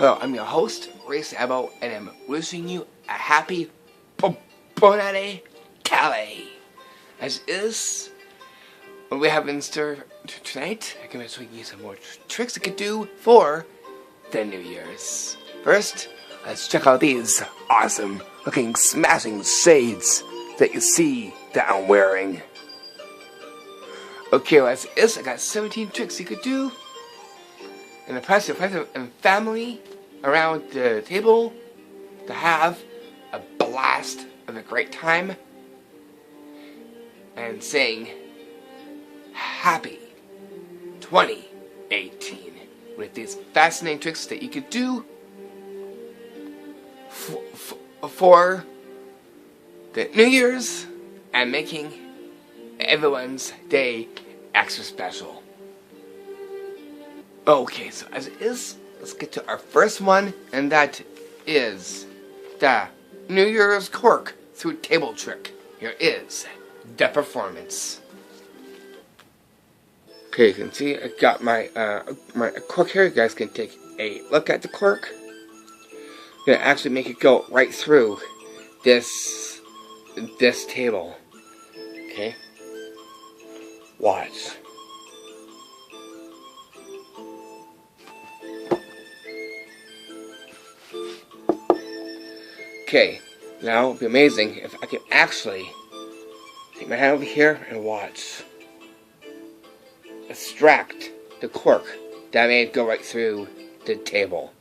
Hello, I'm your host, Ray Sabo, and I'm wishing you a happy Bonane Calais. As is, what we have in store tonight, I'm going to show you some more tricks you could do for the New Year's. First, let's check out these awesome looking smashing shades that you see that I'm wearing. Okay, as is, I got 17 tricks you could do. And impress your friends and family around the table to have a blast of a great time and sing Happy 2018 with these fascinating tricks that you could do for the New Year's and making everyone's day extra special. Okay, so as it is, let's get to our first one, and that is the New Year's Cork through table trick. Here is the performance. Okay, you can see I got my my cork here. You guys can take a look at the cork. I'm gonna actually make it go right through this table. Okay, watch. Okay, now it would be amazing if I could actually take my hand over here and watch. Extract the cork that made it go right through the table.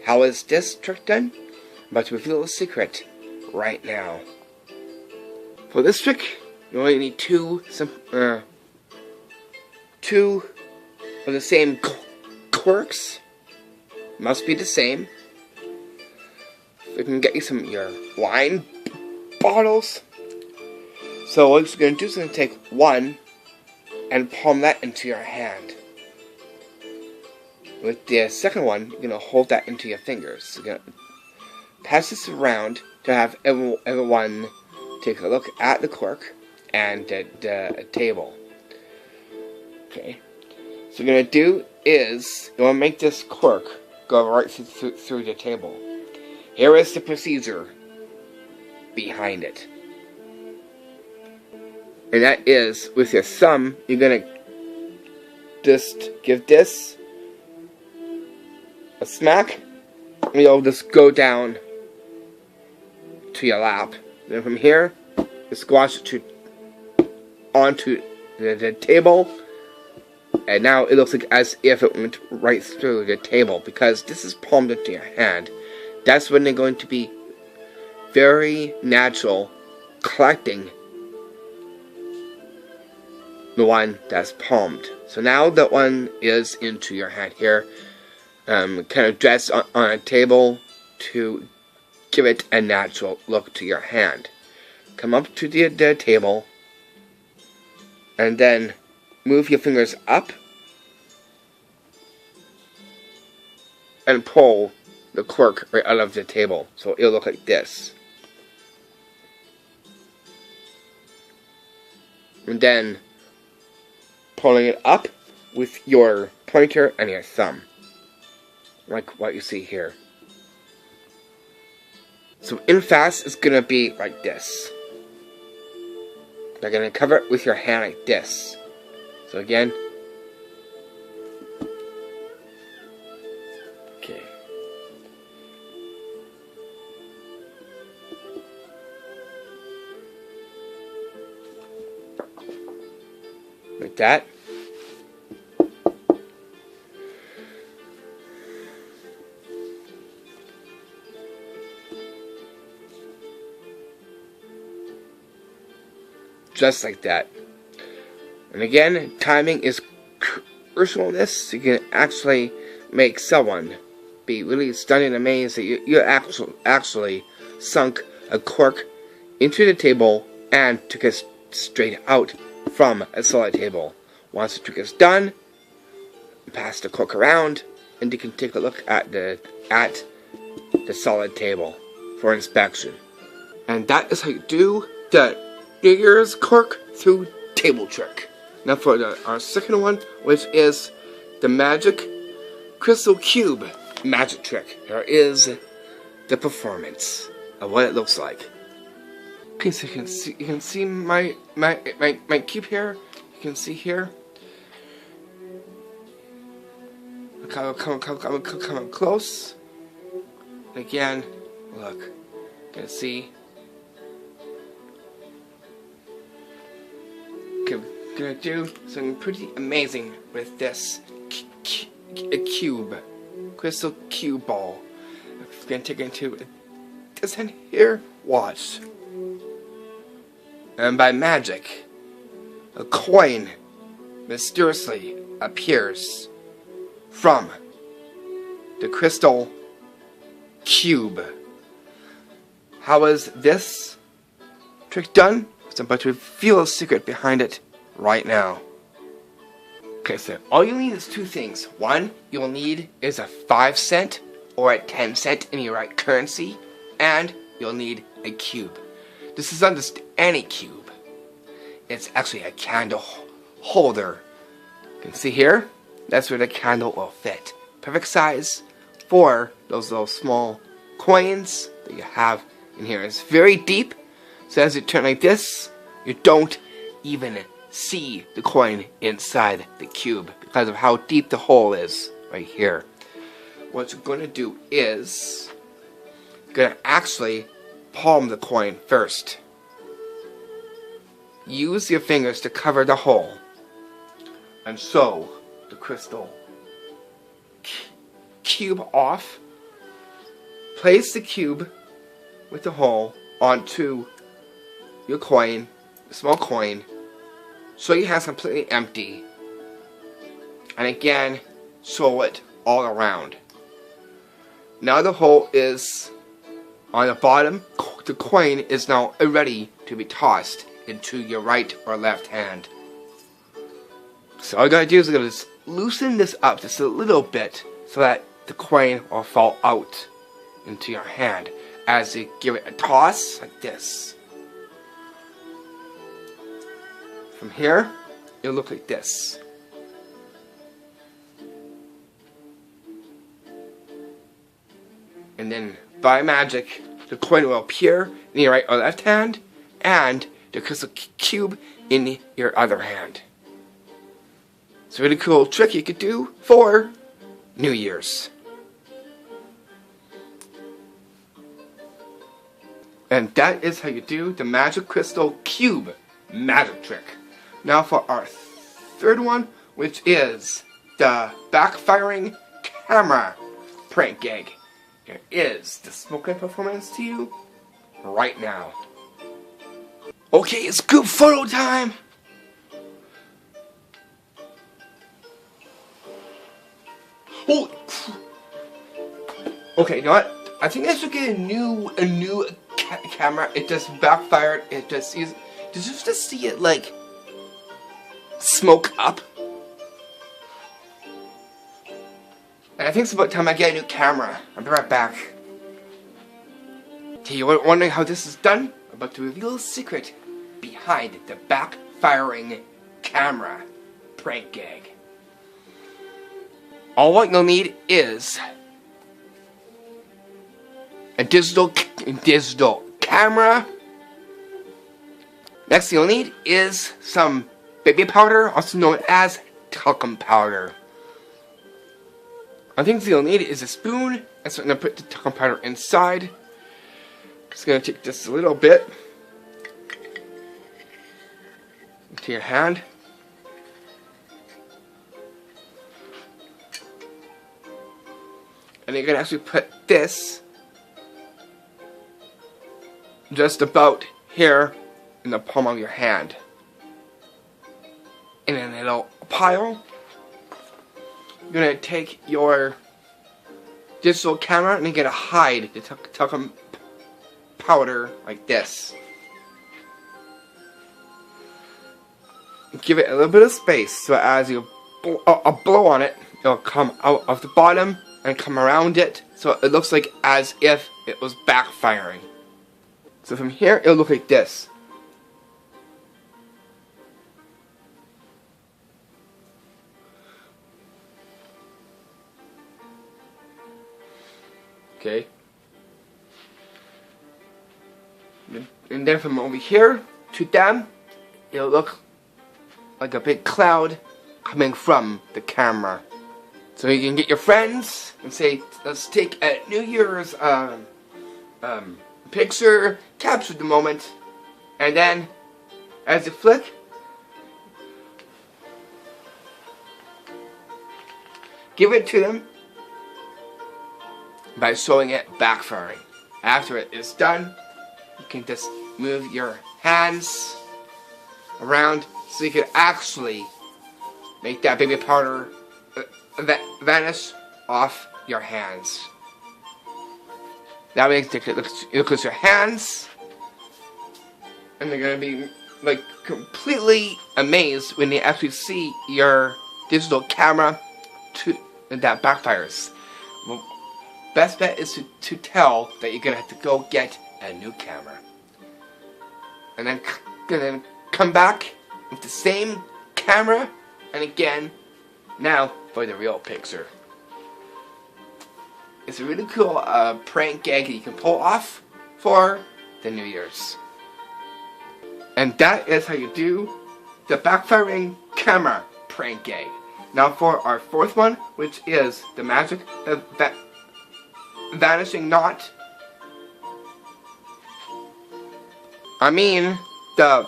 How is this trick done? I'm about to reveal a secret right now. For this trick, you only need two of the same corks. Must be the same. We can get you some of your wine bottles. So what you're going to do is going to take one and palm that into your hand. With the second one, you're going to hold that into your fingers. You're going to pass this around to have everyone take a look at the cork and the table. Okay. So what you're going to do is you want to make this cork go right through the table. Here is the procedure behind it. And that is, with your thumb, you're going to just give this a smack, and you'll just go down to your lap. Then from here, you squash it onto the table, and now it looks like as if it went right through the table, because this is palmed into your hand. That's when they're going to be very natural collecting the one that's palmed. So now that one is into your hand here, kind of dressed on a table to give it a natural look to your hand. Come up to the table and then move your fingers up and pull the cork right out of the table, so it'll look like this. And then pulling it up with your pointer and your thumb, like what you see here. So in fast, it's gonna be like this. You're gonna cover it with your hand like this. So again. Okay. Like that. Just like that. And again, timing is crucial in this. You can actually make someone be really stunned and amazed that you actually sunk a cork into the table and took it straight out from a solid table. Once the trick is done, pass the cork around, and you can take a look at the solid table for inspection. And that is how you do the New Year's Cork through table trick. Now for our second one, which is the magic crystal cube magic trick. Here is the performance of what it looks like. Okay, so you can see my cube here. You can see here. Come up close. And again, look. You can see. Okay, we're gonna do something pretty amazing with this cube, crystal cube ball. I'm gonna take it into this in here. Watch. And by magic, a coin mysteriously appears from the crystal cube. How is this trick done? I'm about to reveal a secret behind it right now. Okay, so all you need is two things. One, you'll need is a 5-cent or a 10-cent in your right currency, and you'll need a cube. This is not just any cube. It's actually a candle holder. You can see here, that's where the candle will fit. Perfect size for those little small coins that you have in here. It's very deep, so as you turn like this, you don't even see the coin inside the cube because of how deep the hole is right here. What you're going to do is you're going to actually palm the coin first. Use your fingers to cover the hole and sew the crystal cube off. Place the cube with the hole onto your coin, the small coin, so your hand's completely empty. And again, sew it all around. Now the hole is on the bottom. The coin is now ready to be tossed into your right or left hand. So all you gotta do is just loosen this up just a little bit so that the coin will fall out into your hand as you give it a toss like this. From here, it'll look like this. And then by magic, the coin will appear in your right or left hand, and the crystal cube in your other hand. It's a really cool trick you could do for New Year's. And that is how you do the magic crystal cube magic trick. Now for our third one, which is the backfiring camera prank gag. Here is the smoking performance to you right now. Okay, it's group photo time! Oh! Okay, you know what? I think I should get a new camera. It just backfired. It just sees. Did you just see it like smoke up? And I think it's about time I get a new camera. I'll be right back. Okay, you're wondering how this is done? I'm about to reveal a secret behind the backfiring camera prank gag. All what you'll need is a digital camera. Next thing you'll need is some baby powder, also known as talcum powder. Other things you'll need is a spoon, and so I'm going to put the talcum powder inside. Just going to take just a little bit into your hand. And you're going to actually put this just about here in the palm of your hand. In a little pile. You're going to take your digital camera and you're going to hide the talcum powder like this. Give it a little bit of space so as you blow on it, it'll come out of the bottom and come around it so it looks like as if it was backfiring. So from here, it'll look like this. Okay. And then from over here to them, it'll look like a big cloud coming from the camera. So you can get your friends and say, let's take a New Year's picture, capture the moment, and then as you flick, give it to them by showing it backfiring. After it is done, you can just move your hands around so you can actually make that baby powder vanish off your hands. That makes it look at your hands, and they're gonna be like completely amazed when they actually see your digital camera that backfires. Well, best bet is to tell that you're gonna have to go get a new camera, and then come back with the same camera, and again, now for the real picture. It's a really cool prank gag that you can pull off for the New Year's. And that is how you do the backfiring camera prank gag. Now for our fourth one, which is the magic vanishing knot. I mean, the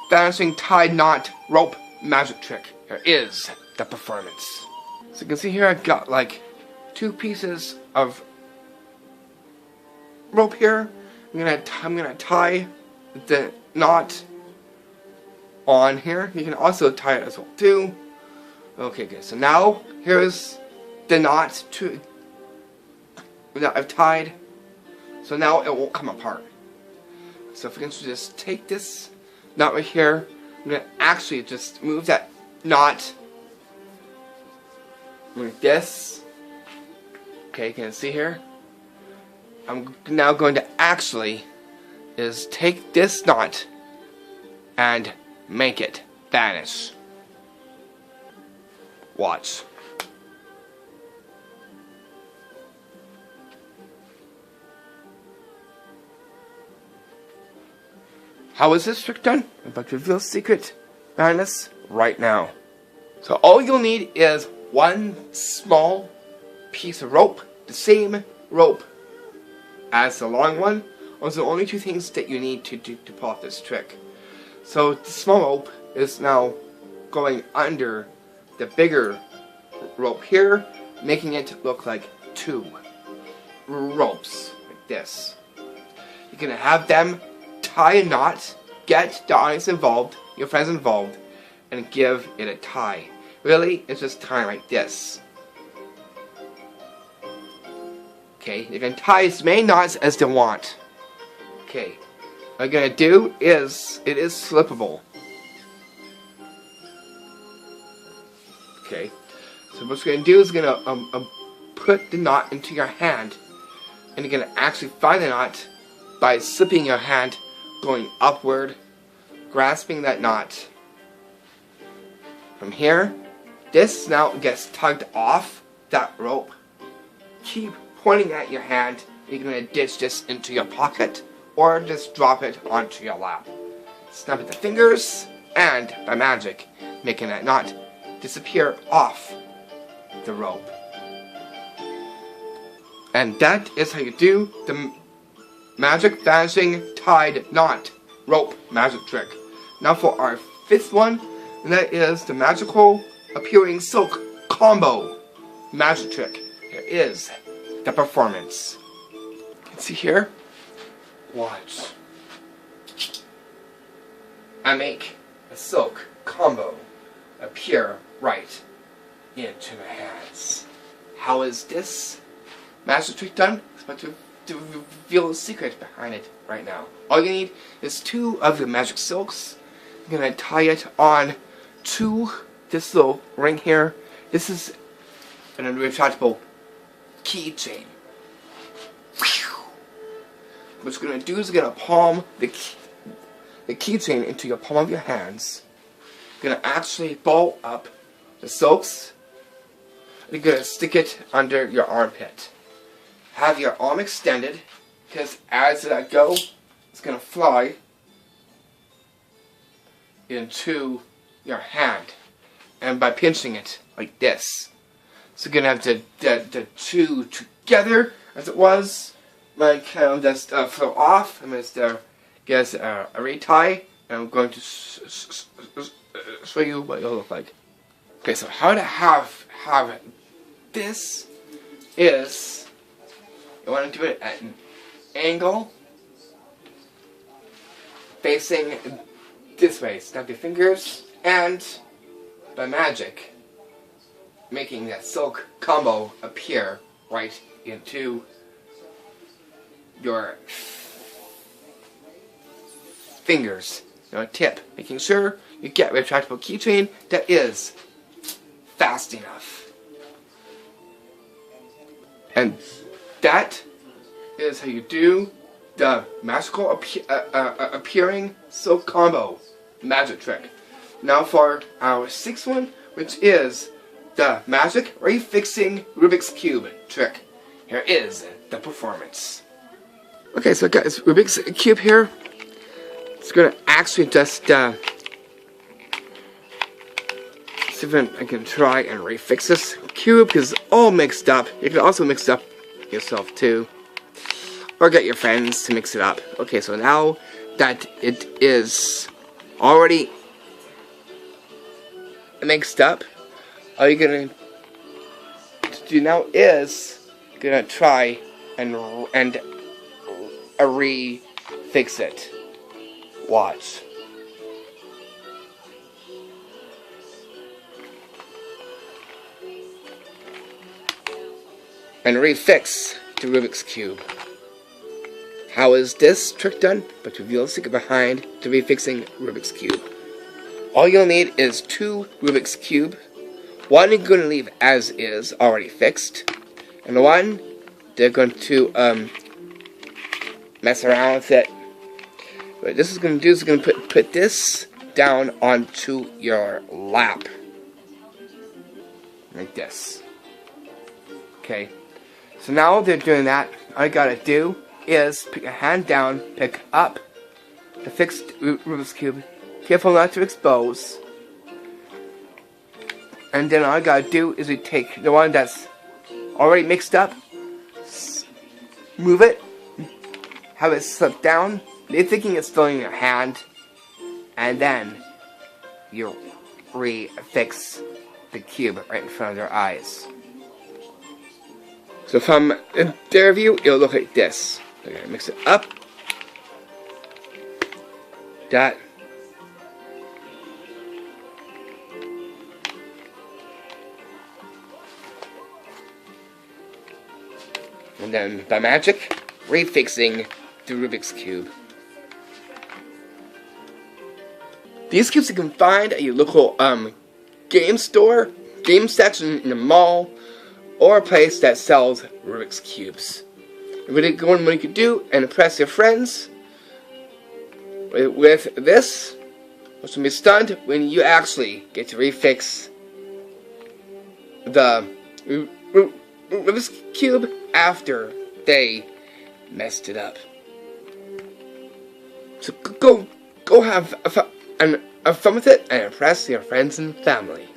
vanishing tied knot rope magic trick. Here is the performance. So you can see here I've got like 2 pieces of rope here. I'm gonna tie the knot on here. You can also tie it as well too. Okay, good. So now here's the knot that I've tied. So now it won't come apart. So if we can just take this knot right here, I'm gonna actually just move that knot like this. Okay, you can see here. I'm now going to actually take this knot and make it vanish. Watch. How is this trick done? I'm about to reveal secret madness right now. So all you'll need is one small piece of rope, the same rope as the long one. Those are the only 2 things that you need to pull off this trick. So the small rope is now going under the bigger rope here, making it look like 2 ropes, like this. You're gonna have them tie a knot, get the audience involved, your friends involved, and give it a tie. Really, it's just tying like this. Okay, you can tie as many knots as they want. Okay, what I'm gonna do is, it is slippable. Okay, so what you're gonna do is you're gonna put the knot into your hand, and you're gonna actually find the knot by slipping your hand, going upward, grasping that knot. From here, this now gets tugged off that rope. Keep pointing at your hand. You're going to ditch this into your pocket or just drop it onto your lap. Snap at the fingers and, by magic, making that knot disappear off the rope. And that is how you do the magic vanishing tied knot rope magic trick. Now for our 5th one, and that is the magical appearing silk combo magic trick. Here is the performance. You can see here. Watch. I make a silk combo appear right into my hands. How is this magic trick done? I'm about to reveal the secret behind it right now. All you need is 2 of the magic silks. I'm gonna tie it on to this little ring here. This is an retractable keychain. What you're gonna do is you're gonna palm the keychain into your palm of your hands. You're gonna actually ball up the silks. You're gonna stick it under your armpit. have your arm extended, because as I go, it's going to fly into your hand. And by pinching it like this. So you're going to have the two together as it was. Like kind of just flow off. I'm just get a retie. And I'm going to show you what it'll look like. Okay, so how to have this is you want to do it at an angle facing this way. Snap your fingers and by magic making that silk combo appear right into your fingers. Now a tip, making sure you get a retractable keychain that is fast enough. And that is how you do the magical appearing silk combo magic trick. Now for our sixth one, which is the magic refixing Rubik's Cube trick. Here is the performance. Okay, so guys, Rubik's Cube here. It's gonna actually just see if I can try and refix this cube because it's all mixed up. You can also mix it up yourself too, or get your friends to mix it up. Okay, so now that it is already mixed up, all you're gonna do now is gonna try and refix it. Watch. And refix the Rubik's Cube. How is this trick done? But reveal the secret behind the refixing Rubik's Cube. All you'll need is 2 Rubik's Cube. One you're going to leave as is, already fixed. And the one, they're going to mess around with it. What this is going to do is going to put this down onto your lap. Like this. Okay. So now they're doing that. All you gotta do is put your hand down, pick up the fixed Rubik's Cube. Careful not to expose. And then all you gotta do is you take the one that's already mixed up, move it, have it slip down. They're thinking it's still in your hand, and then you refix the cube right in front of their eyes. So from their view, it'll look like this. Okay, mix it up. That. And then by magic, refixing the Rubik's Cube. These cubes you can find at your local game store, game section in the mall, or a place that sells Rubik's Cubes. Really go on what you can do and impress your friends with this, which will be stunned when you actually get to refix the Rubik's Cube after they messed it up. So go have fun with it and impress your friends and family.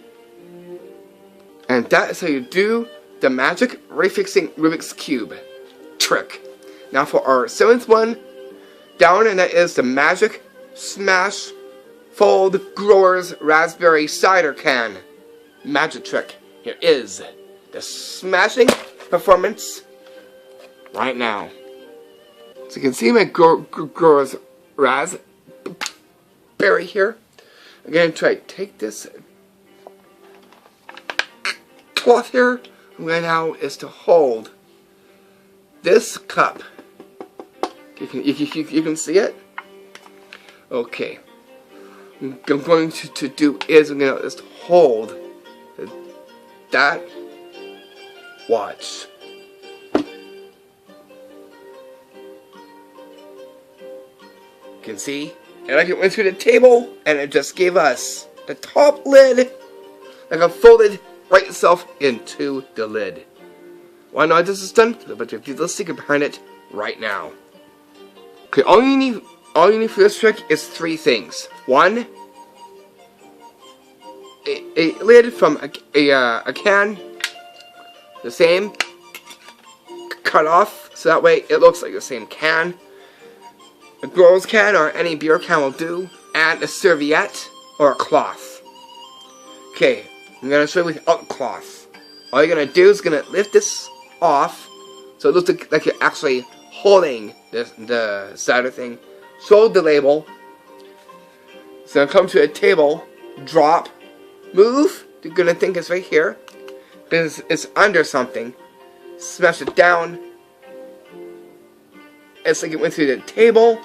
And that is how you do the magic refixing Rubik's Cube trick. Now for our 7th one down, and that is the magic smash fold growers raspberry cider can magic trick. Here is the smashing performance right now. So you can see my growers raspberry here. I'm going to try to take this cloth here. Right now is to hold this cup. You can see it? Okay. What I'm going to do is I'm going to just hold that. Watch. You can see? And I went through the table and it just gave us the top lid like I folded right itself into the lid. Why not this is done? But if you the secret behind it right now. Okay, all you need for this trick is 3 things. 1, a lid from a can, the same, cut off so that way it looks like the same can. A girl's can or any beer can will do, and a serviette or a cloth. Okay, I'm gonna show you without cloth. All you're gonna do is gonna lift this off so it looks like you're actually holding the cider thing. Show the label. It's gonna come to a table, drop, move. You're gonna think it's right here because it's under something. Smash it down. It's like it went through the table.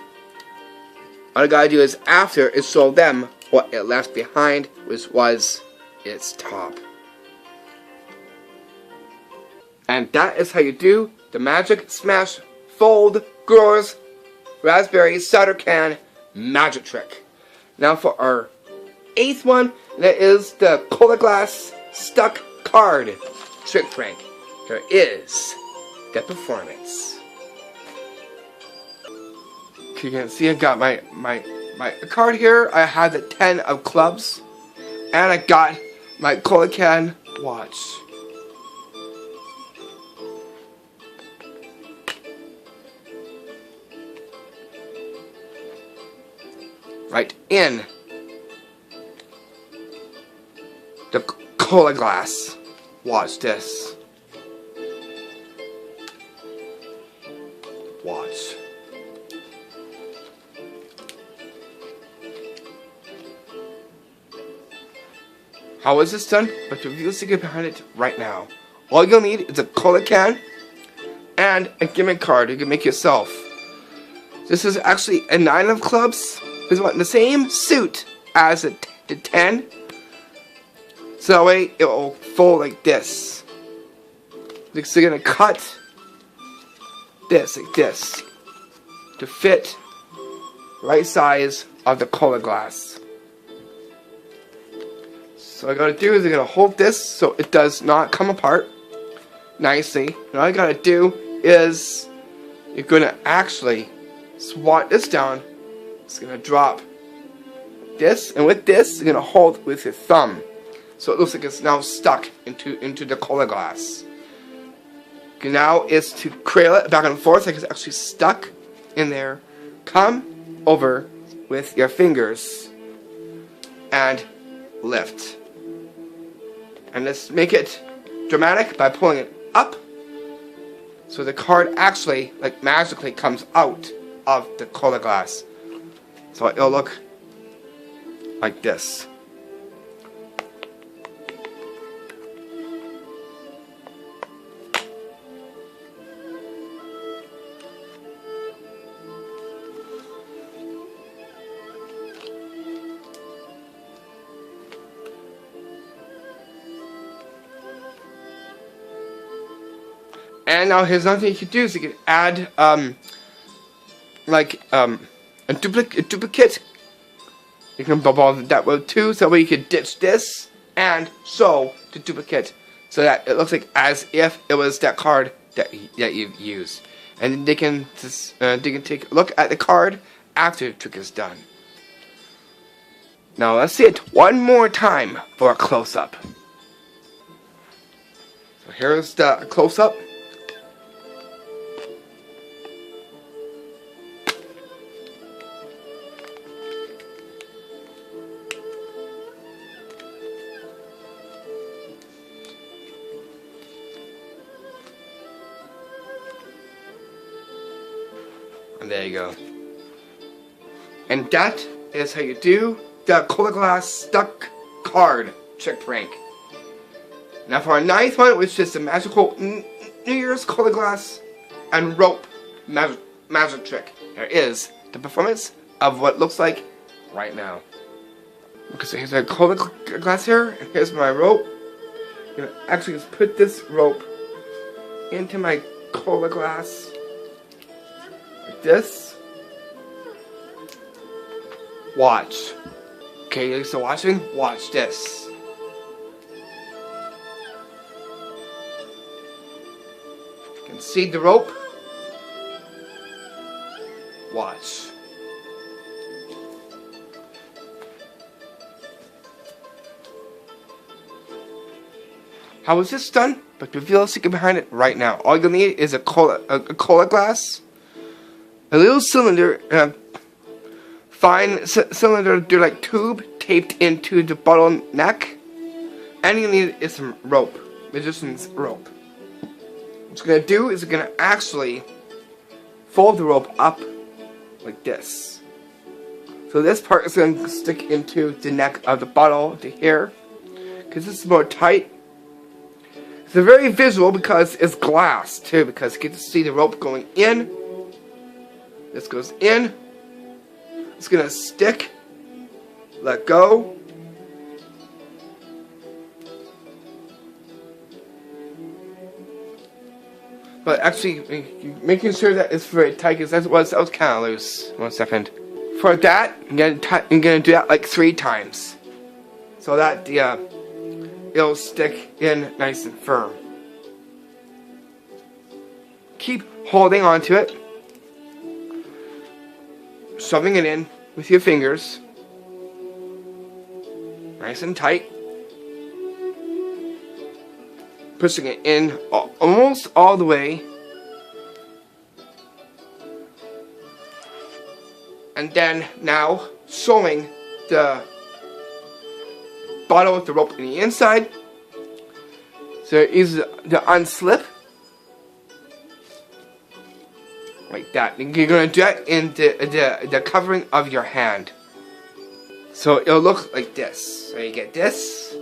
All I gotta do is after is show them what it left behind, which was its top. And that is how you do the magic smash fold growers raspberry cider can magic trick. Now for our 8th one, that is the cola glass stuck card trick prank. Here is the performance. You can see I got my card here. I had the 10 of clubs, and I got my cola can watch. Right in the cola glass. Watch this. Watch. How is this done? But to reveal the secret behind it right now. All you'll need is a cola can and a gimmick card you can make yourself. This is actually a 9 of clubs. This is the same suit as the 10. So that way it will fold like this. So you're gonna cut this like this to fit right size of the cola glass. So what I gotta do is I'm gonna hold this so it does not come apart nicely. And all I gotta do is you're gonna actually swat this down. It's gonna drop this, and with this you're gonna hold with your thumb. So it looks like it's now stuck into the cola glass. Okay, now is to cradle it back and forth like it's actually stuck in there. Come over with your fingers and lift. And let's make it dramatic by pulling it up so the card actually, like magically, comes out of the cola glass. So it'll look like this. And now here's another thing you can do is you can add a duplicate. You can bubble that way too, so that way you can ditch this and show the duplicate, so that it looks like as if it was that card that you've used. And then they can take a look at the card after the trick is done. Now let's see it one more time for a close-up. So here's the close-up. And there you go. And that is how you do the cola glass stuck card trick prank. Now for our 9th one, which is the magical New Year's cola glass and rope magic trick. There is the performance of what it looks like right now. Okay, so here's my cola glass here, and here's my rope. I'm gonna actually just put this rope into my cola glass. Like this. Watch. Okay, you're still watching? Watch this. See the rope? Watch. How is this done? But reveal the secret behind it right now. All you'll need is a cola glass, a little cylinder, fine cylinder, like tube taped into the bottle neck, and you need is some rope, magician's rope. What it's gonna do is it's gonna actually fold the rope up like this. So this part is gonna stick into the neck of the bottle to here, because this is more tight. It's very visual because it's glass too, because you get to see the rope going in. This goes in. It's gonna stick. Let go. But actually, making sure that it's very tight, because that was kind of loose. 1 second. For that, I'm gonna do that like 3 times, so that the it'll stick in nice and firm. Keep holding onto it, shoving it in with your fingers, nice and tight, pushing it in almost all the way, and then now sewing the bottle with the rope on the inside, so it is the unslip like that. And you're gonna do that in the covering of your hand, so it'll look like this. So you get this,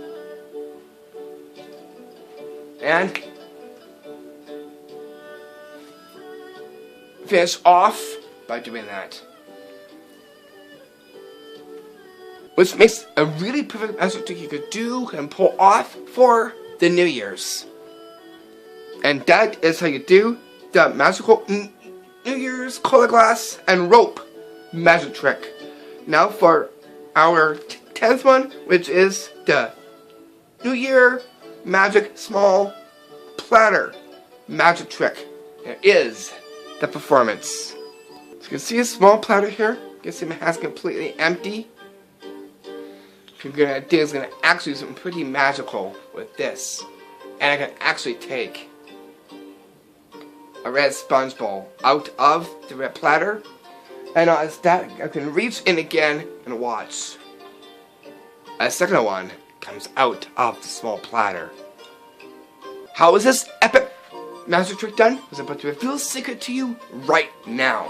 and finish off by doing that. Which makes a really perfect magic trick you could do and pull off for the New Year's. And that is how you do the magical New Year's cola glass and rope magic trick. Now for our 10th one, which is the New Year magic small platter magic trick. Here is the performance. So you can see a small platter here. You can see my hand's completely empty. What you're gonna do is gonna actually do something pretty magical with this. And I can actually take a red sponge ball out of the red platter, and as that I can reach in again and watch. A second one comes out of the small platter. How is this epic magic trick done? I'm about to reveal a secret to you right now.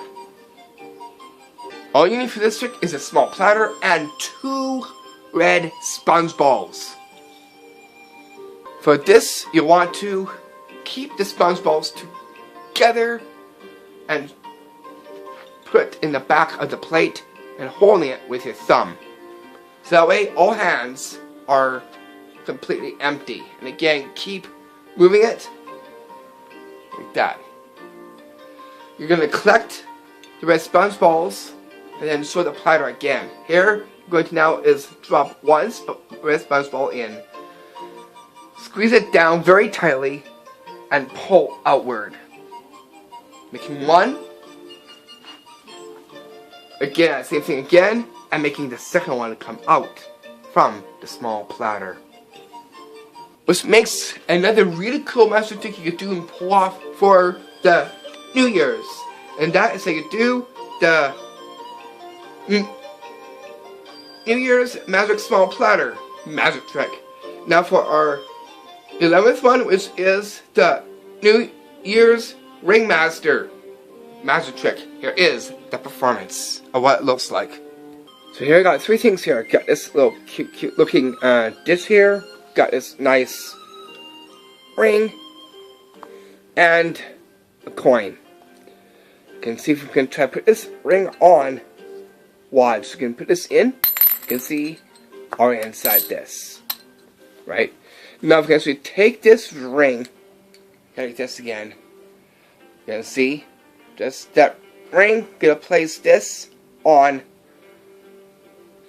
All you need for this trick is a small platter and 2 red sponge balls. For this, you want to keep the sponge balls together and put it in the back of the plate and holding it with your thumb. So that way all hands are completely empty. And again, keep moving it like that. You're going to collect the red sponge balls and then show the platter again. Here, going to now is drop 1 red sponge ball in, squeeze it down very tightly, and pull outward, making 1. Again, same thing again, and making the second one come out from the small platter. Which makes another really cool magic trick you could do and pull off for the New Year's, and that is how you do the New Year's magic small platter magic trick. Now for our 11th one, which is the New Year's Ringmaster magic trick. Here is the performance of what it looks like. So here I got 3 things here. Got this little cute looking dish here. Got this nice ring and a coin. You can see if we can try to put this ring on. Watch. You can put this in. You can see all inside this, right? Now if we can actually take this ring, like this again, you can see just that ring, gonna place this on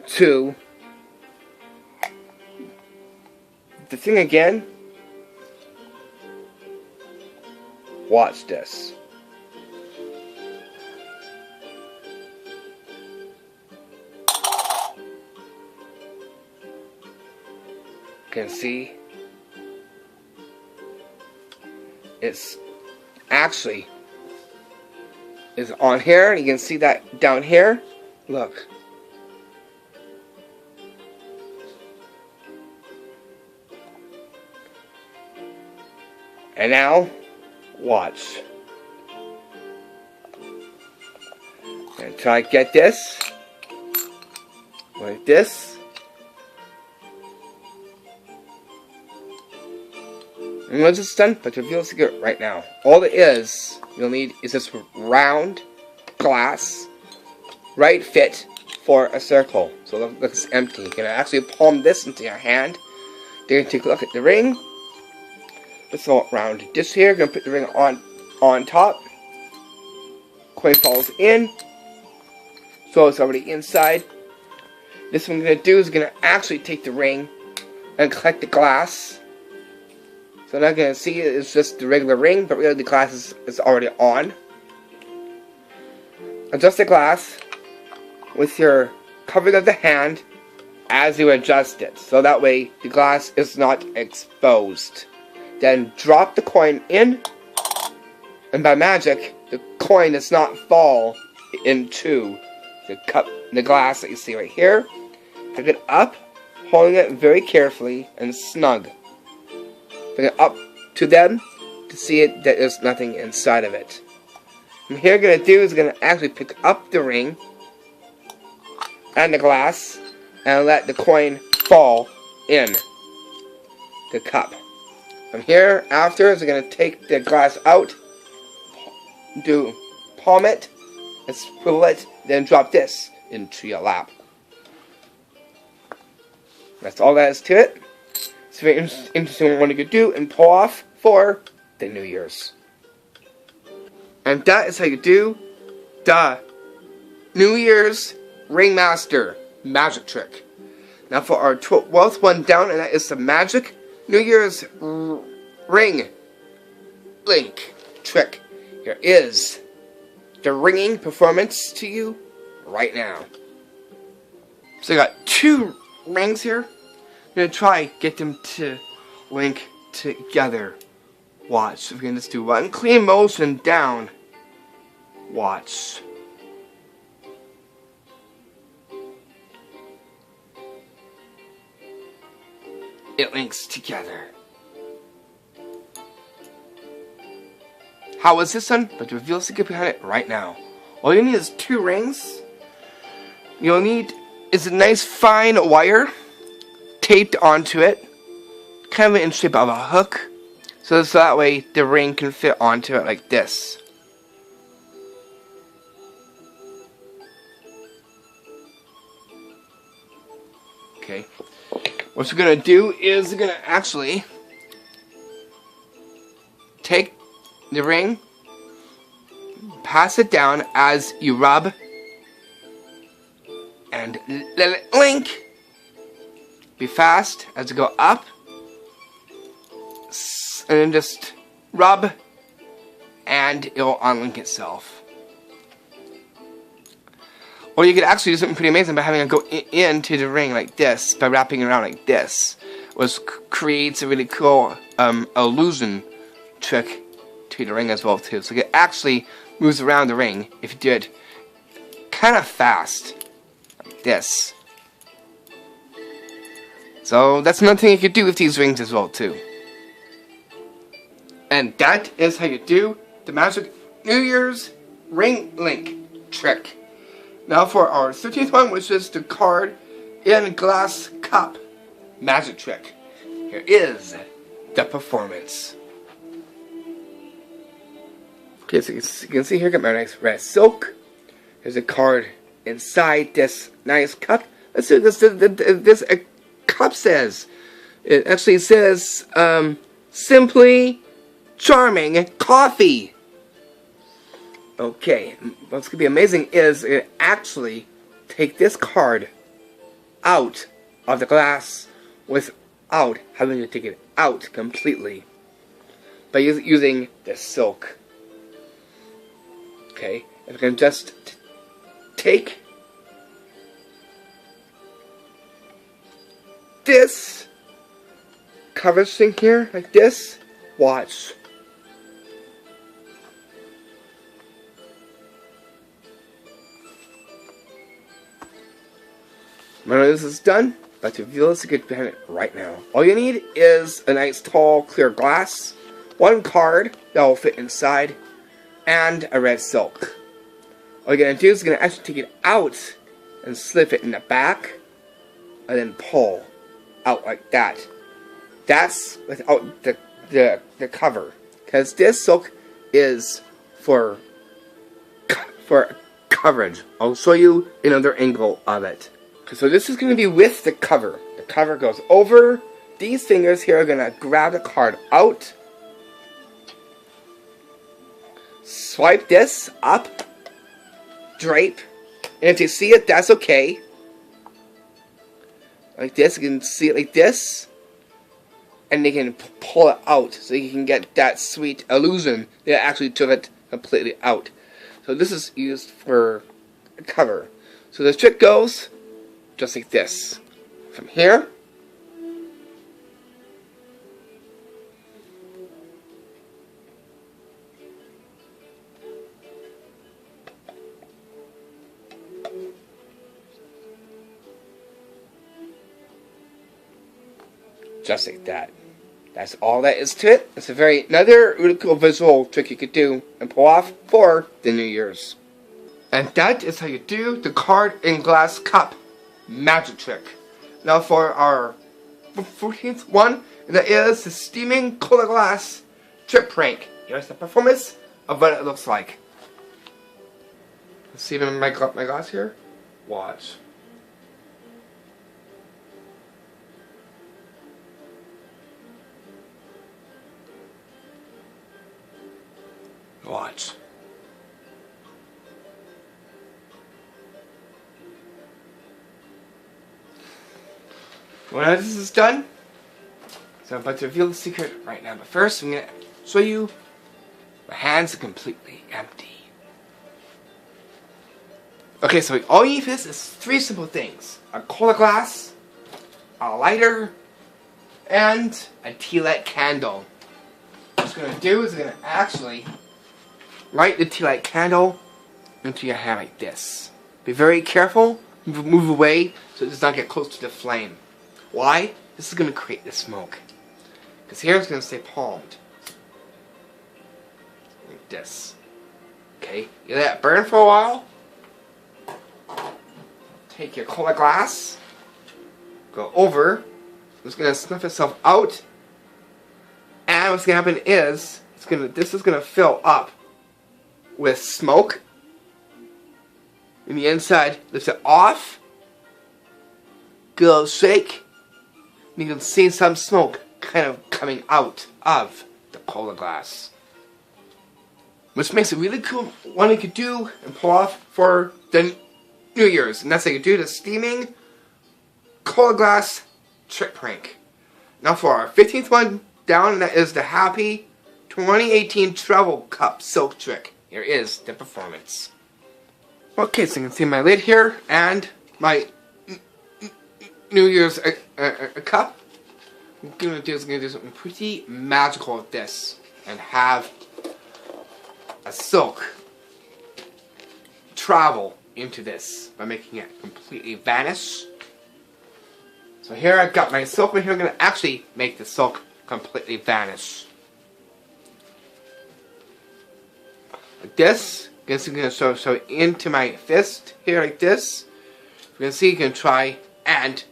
to the thing again, Watch this. You can see it's actually is on here. You can see that down here. Look. And now, watch. And try to get this. Like this. And once it's done, but reveal the secret right now. All it is, you'll need is this round glass, right fit for a circle. So look, it's empty. You can actually palm this into your hand. Then you can take a look at the ring. Let's go around this here. Gonna put the ring on top. Coin falls in. So it's already inside. This one I'm gonna do is gonna actually take the ring and collect the glass. So now gonna see it's just the regular ring, but really the glass is already on. Adjust the glass with your covering of the hand as you adjust it. So that way the glass is not exposed. Then drop the coin in, and by magic, the coin does not fall into the cup, the glass that you see right here. Pick it up, holding it very carefully and snug. Bring it up to them to see it that there's nothing inside of it. And here I'm gonna do is gonna actually pick up the ring and the glass and let the coin fall in the cup. From here, after, is gonna take the glass out, do palm it, and swivel it, then drop this into your lap. That's all that is to it. It's very interesting what you could do and pull off for the New Year's. And that is how you do the New Year's Ringmaster magic trick. Now for our 12th one down, and that is the magic New Year's ring link trick. Here is the ringing performance to you right now. So I got 2 rings here. I'm gonna try get them to link together. Watch. So we're gonna just do one clean motion down. Watch. It links together. How was this done? But to reveal the secret behind it right now. All you need is 2 rings. You'll need is a nice fine wire taped onto it, kind of in shape of a hook, so that way the ring can fit onto it like this. Okay. What you're gonna do is you're gonna actually take the ring, pass it down as you rub, and let it link. Be fast as you go up, and then just rub, and it'll unlink itself. Or you could actually do something pretty amazing by having it go into the ring like this, by wrapping it around like this, which creates a really cool illusion trick to the ring as well too. So it actually moves around the ring if you do it kind of fast, like this. So that's another thing you could do with these rings as well too. And that is how you do the magic New Year's ring link trick. Now for our 13th one, which is the card in glass cup magic trick. Here is the performance. Okay, so you can see here, got my nice red silk. There's a card inside this nice cup. Let's see what this cup says. It actually says, Simply Charming Coffee. Okay, what's going to be amazing is it actually take this card out of the glass without having to take it out completely by using the silk Okay, and I can just take this cover thing here, like this. Watch. When this is done, but to reveal the secret behind it right now. All you need is a nice tall clear glass, one card that will fit inside, and a red silk. All you're going to do is you're going to actually take it out and slip it in the back, and then pull out like that. That's without the cover, because this silk is for coverage. I'll show you another angle of it. So this is going to be with the cover. The cover goes over. These fingers here are going to grab the card out. Swipe this up. Drape. And if you see it, that's okay. Like this, you can see it like this. And you can pull it out so you can get that sweet illusion that actually took it completely out. So this is used for a cover. So the trick goes just like this. From here, just like that. That's all that is to it. It's another really cool visual trick you could do and pull off for the New Year's. And that is how you do the card in glass cup magic trick. Now for our 14th one, and that is the steaming cola glass trick prank. Here's the performance of what it looks like. Let's see if my glass here. Watch. Watch. When this is done, so I'm about to reveal the secret right now. But first, I'm going to show you my hands are completely empty. Okay, so all you need for this is 3 simple things. A cola glass, a lighter, and a tea light candle. What I'm going to do is I'm going to actually light the tea light candle into your hand like this. Be very careful, move away so it does not get close to the flame. Why? This is going to create the smoke. Because here it's going to stay palmed. Like this. Okay, you let it burn for a while. Take your cola glass. Go over. It's going to snuff itself out. And what's going to happen is, this is going to fill up with smoke. And the inside, lift it off. Go shake. You can see some smoke kind of coming out of the cola glass. Which makes it really cool one you could do and pull off for the New Year's. And that's how you do the steaming cola glass trick prank. Now for our 15th one down, that is the Happy 2018 Travel Cup Silk Trick. Here is the performance. Okay, so you can see my lid here and my New Year's cup. I'm going to do something pretty magical with this and have a silk travel into this by making it completely vanish. So here I've got my silk right here. I'm going to actually make the silk completely vanish. Like this. This is going to show into my fist here like this. You can see you can try and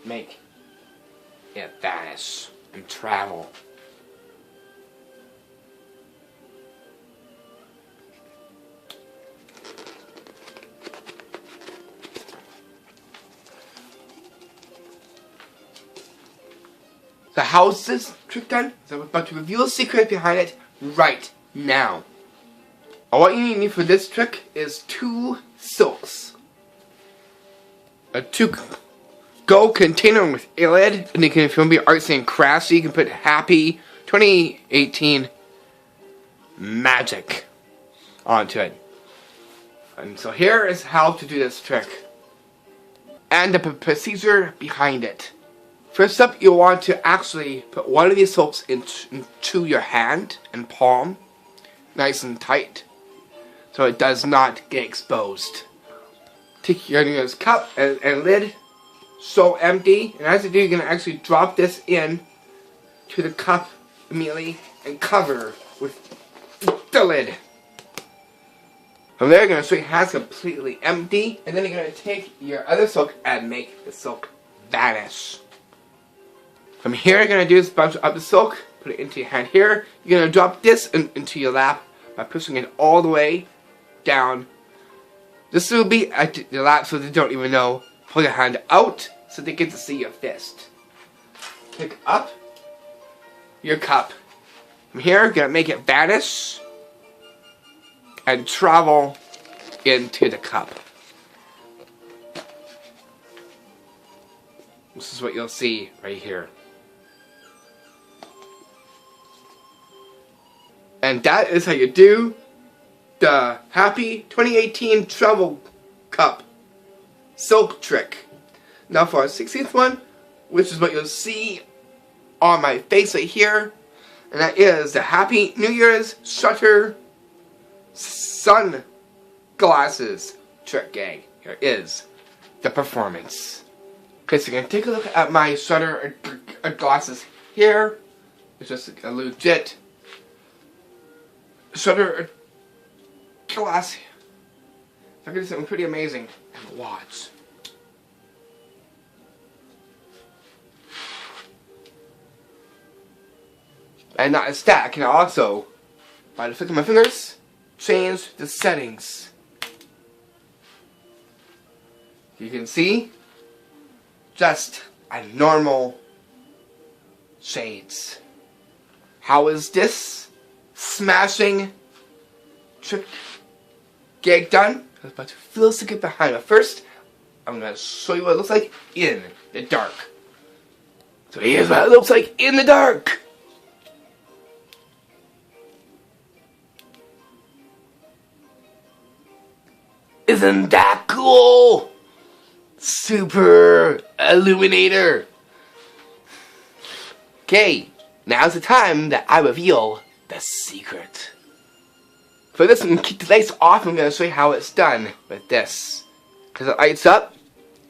make it vanish and travel. So how's this trick done? So I'm about to reveal the secret behind it right now. What you need for this trick is 2 silks. A 2-go container with a lid, and you can, if you want to be artsy and crafty, you can put Happy 2018 Magic. onto it. And so here is how to do this trick. And the procedure behind it. First up, you want to actually put one of these soaps into your hand and palm. Nice and tight. So it does not get exposed. Take your cup and lid. So empty. And as you do, you're going to actually drop this in to the cup immediately and cover with the lid. From there, you're going to show your hands completely empty, and then you're going to take your other soap and make the soap vanish. From here, you're going to do is bunch up the soap, put it into your hand here. You're going to drop this into your lap by pushing it all the way down. This will be at your lap so they don't even know. Pull your hand out so they get to see your fist. Pick up your cup. From here, you're going to make it vanish and travel into the cup. This is what you'll see right here. And that is how you do the Happy 2018 Travel Cup Silk Trick. Now for our 16th one, which is what you'll see on my face right here, and that is the Happy New Year's Shutter Sunglasses Trick Gag. Here is the performance. Okay, so you can take a look at my shutter glasses here. It's just a legit shutter glass. I can do something pretty amazing. And watch. And not a stat, I can also, by the flick of my fingers, change the settings. You can see just a normal shades. How is this smashing trick gag done? I was about to feel to get behind, but first I'm going to show you what it looks like in the dark. So here's what it looks like in the dark. Isn't that cool? Super Illuminator. Okay, now's the time that I reveal the secret. For this, I'm going to keep the lights off. I'm going to show you how it's done with this. Because it lights up.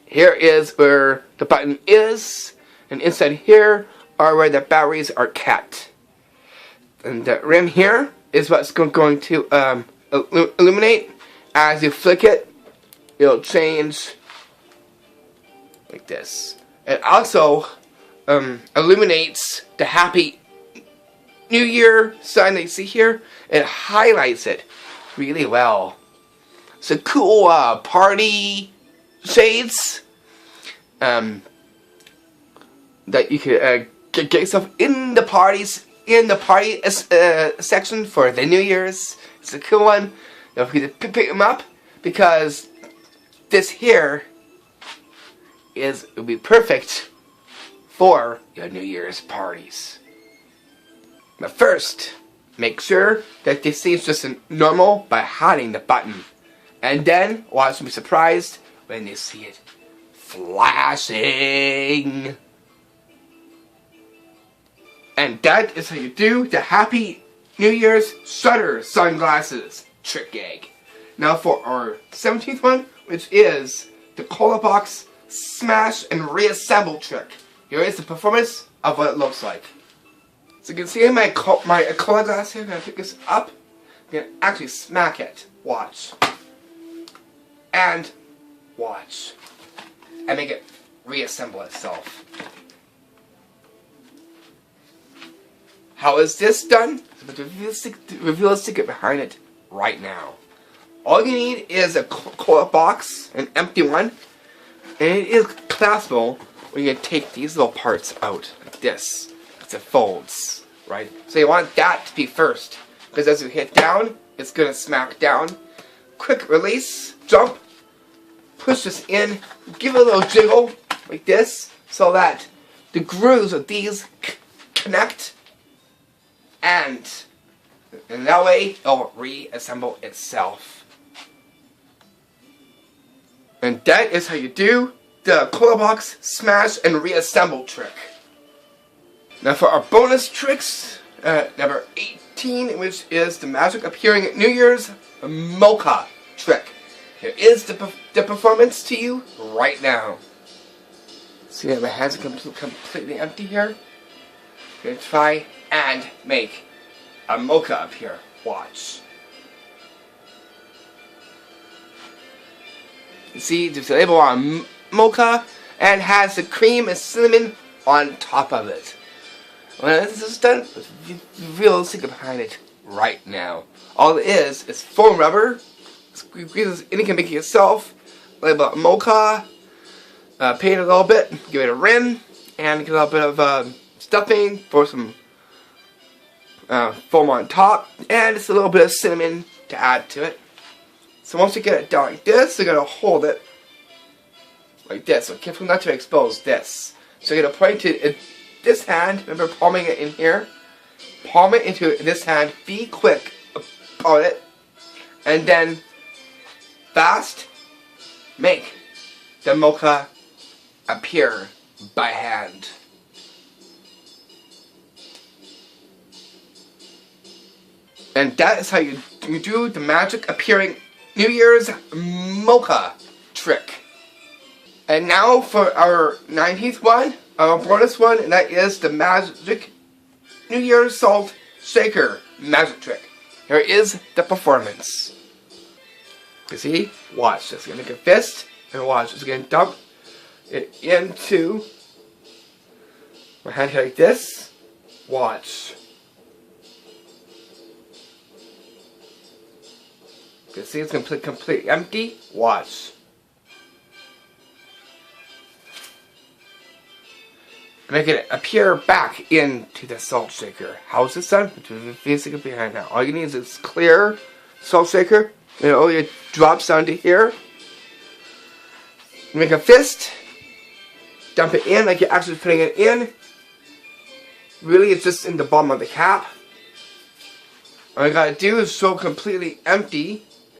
Here is where the button is. And inside here are where the batteries are kept. And the rim here is what's going to illuminate. As you flick it, it'll change like this. It also illuminates the Happy New Year sign that you see here. It highlights it really well. It's a cool party shades that you can get yourself in the parties, in the party section for the New Year's. It's a cool one. Don't forget to pick them up, because this here will be perfect for your New Year's parties. But first, make sure that this seems just normal by hiding the button. And then, watch me surprised when you see it flashing. And that is how you do the Happy New Year's Shutter Sunglasses Trick Gag. Now for our 17th one, which is the Cola Box Smash and Reassemble Trick. Here is the performance of what it looks like. So you can see in my cola glass here, I'm going to pick this up. I'm going to actually smack it. Watch. And watch. And make it reassemble itself. How is this done? Reveal the secret behind it right now. All you need is a cola box, an empty one, and it is collapsible when you take these little parts out like this. It folds, right? So you want that to be first, because as you hit down, it's going to smack down. Quick release, jump, push this in, give it a little jiggle like this, so that the grooves of these connect, and And that way, it'll reassemble itself. And that is how you do the coil box smash and reassemble trick. Now for our bonus tricks, number 18, which is the magic appearing New Year's mocha trick. Here is the performance to you right now. See that my hands are completely empty here? I'm going to try and make a mocha appear. Watch. You see, there's a label on mocha and has the cream and cinnamon on top of it. When this is done, there's real secret behind it right now. All it is foam rubber. Squeeze it, you can make it yourself. Label it mocha. Paint it a little bit, give it a rim, and get a little bit of stuffing for some foam on top, and just a little bit of cinnamon to add to it. So once you get it done like this, you're going to hold it like this. So careful not to expose this. So you're going to point it in this hand, remember palming it in here. Palm it into this hand, be quick about it, and then fast make the mocha appear by hand. And that is how you do the magic appearing New Year's mocha trick. And now for our 19th one, our bonus one, and that is the magic New Year's salt shaker magic trick. Here is the performance. You see? Watch. Just gonna make a fist, and watch. It's gonna dump it into my hand here like this. Watch. You see it's completely empty. Watch. Make it appear back into the salt shaker. How is this done? It's basically behind now. All you need is this clear salt shaker. And it only drops down to here. Make a fist. Dump it in like you're actually putting it in. Really, it's just in the bottom of the cap. All you gotta do is so completely empty.